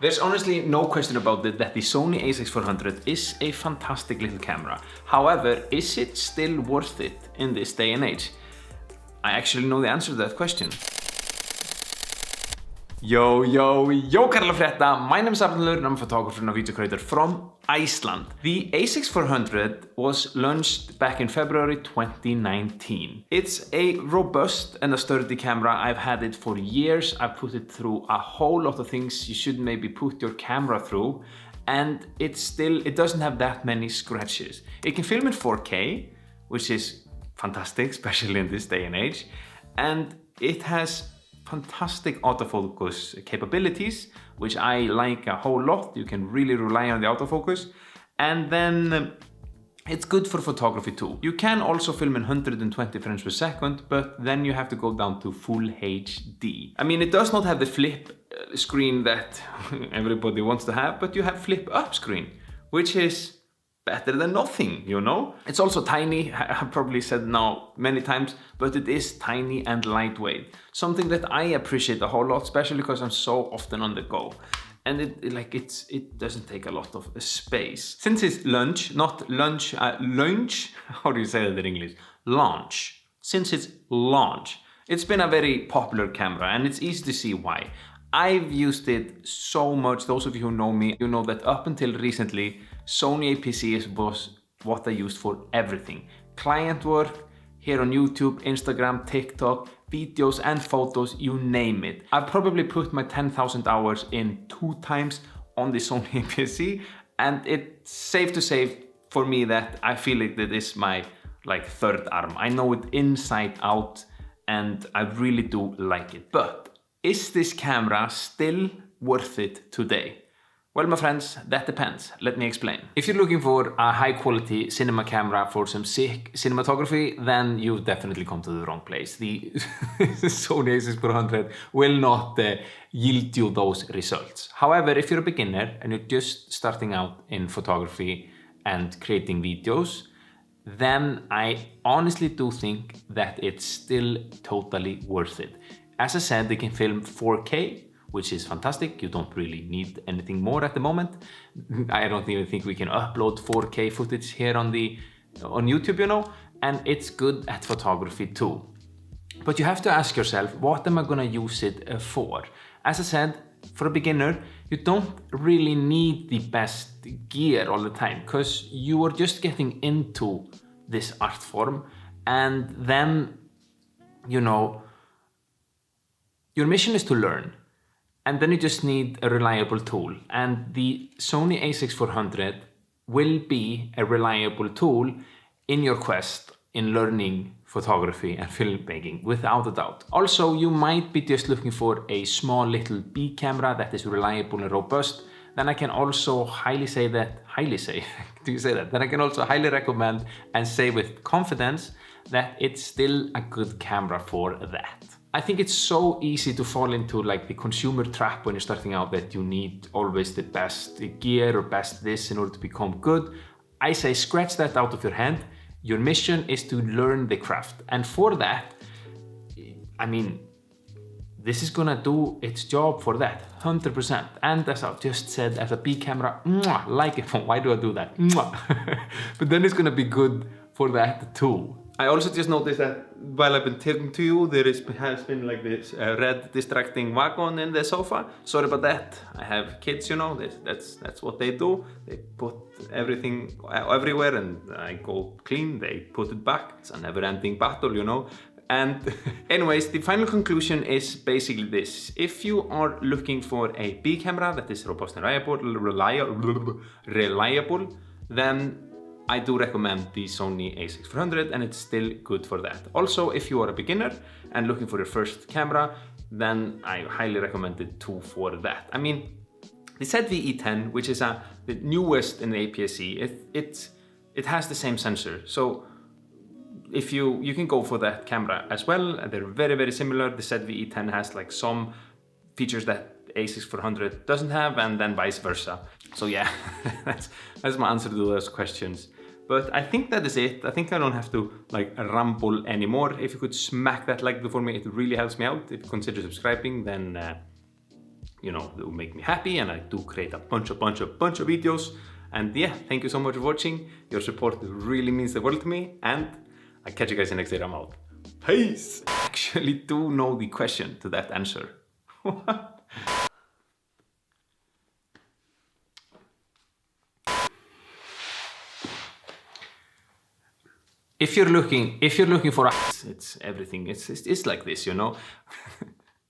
There's honestly no question about it that the Sony A6400 is a fantastic little camera. However, is it still worth it in this day and age? I actually know the answer to that question. Yo, Karla Frétta. My name is Arnaldur and I'm a photographer and a video creator from Iceland. The A6400 was launched back in February 2019. It's a robust and a sturdy camera. I've had it for years. I've put it through a whole lot of things you should maybe put your camera through, and it doesn't have that many scratches. It can film in 4K, which is fantastic, especially in this day and age, and it has fantastic autofocus capabilities, which I like a whole lot. You can really rely on the autofocus, and then it's good for photography too. You can also film in 120 frames per second, but then you have to go down to full HD. I mean, it does not have the flip screen that everybody wants to have, but you have flip up screen, which is better than nothing, you know? It's also tiny. I've probably said now many times, but it is tiny and lightweight. Something that I appreciate a whole lot, especially because I'm so often on the go. And it doesn't take a lot of space. Since it's launch, how do you say that in English? Launch. Since it's launch, it's been a very popular camera, and it's easy to see why. I've used it so much. Those of you who know me, you know that up until recently, Sony aps-c was what I used for everything. Client work, here on YouTube, Instagram, TikTok, videos and photos, you name it. I've probably put my 10,000 hours in 2 times on the Sony aps-c, and it's safe to say for me that I feel like that is my third arm. I know it inside out, and I really do like it. But is this camera still worth it today? Well, my friends, that depends. Let me explain. If you're looking for a high quality cinema camera for some sick cinematography, then you've definitely come to the wrong place. The Sony A6400 will not yield you those results. However, if you're a beginner and you're just starting out in photography and creating videos, then I honestly do think that it's still totally worth it. As I said, they can film 4K, which is fantastic. You don't really need anything more at the moment. I don't even think we can upload 4K footage here on YouTube, you know, and it's good at photography too. But you have to ask yourself, what am I gonna use it for? As I said, for a beginner, you don't really need the best gear all the time, because you are just getting into this art form, and then, you know, your mission is to learn, and then you just need a reliable tool. And the Sony A6400 will be a reliable tool in your quest in learning photography and filmmaking, without a doubt. Also, you might be just looking for a small little B camera that is reliable and robust. Then I can also then I can also highly recommend and say with confidence that it's still a good camera for that. I think it's so easy to fall into the consumer trap when you're starting out, that you need always the best gear or best this in order to become good. I say scratch that out of your head. Your mission is to learn the craft. And for that, I mean, this is gonna do its job for that, 100%. And as I just said, as a B camera, like it. Why do I do that? But then it's gonna be good for that too. I also just noticed that while I've been talking to you, there has been this red distracting wagon in the sofa. Sorry about that. I have kids, you know, that's what they do. They put everything everywhere, and I go clean, they put it back. It's a never-ending battle, you know. And anyways, the final conclusion is basically this. If you are looking for a B camera that is robust and reliable, then I do recommend the Sony A6400, and it's still good for that. Also, if you are a beginner and looking for your first camera, then I highly recommend it too for that. I mean, the ZV-E10, which is the newest in the aps-c, it has the same sensor. So if you can go for that camera as well. They're very, very similar. The ZV-E10 has some features that A6400 doesn't have, and then vice versa. So yeah, that's my answer to those questions. But I think that is it. I think I don't have to ramble anymore. If you could smack that like before me, it really helps me out. If you consider subscribing, then you know, it will make me happy, and I do create a bunch of videos. And yeah, thank you so much for watching. Your support really means the world to me, and I'll catch you guys in the next video. I'm out. Peace! I actually do know the question to that answer. What? If you're looking for it's everything, it's like this, you know.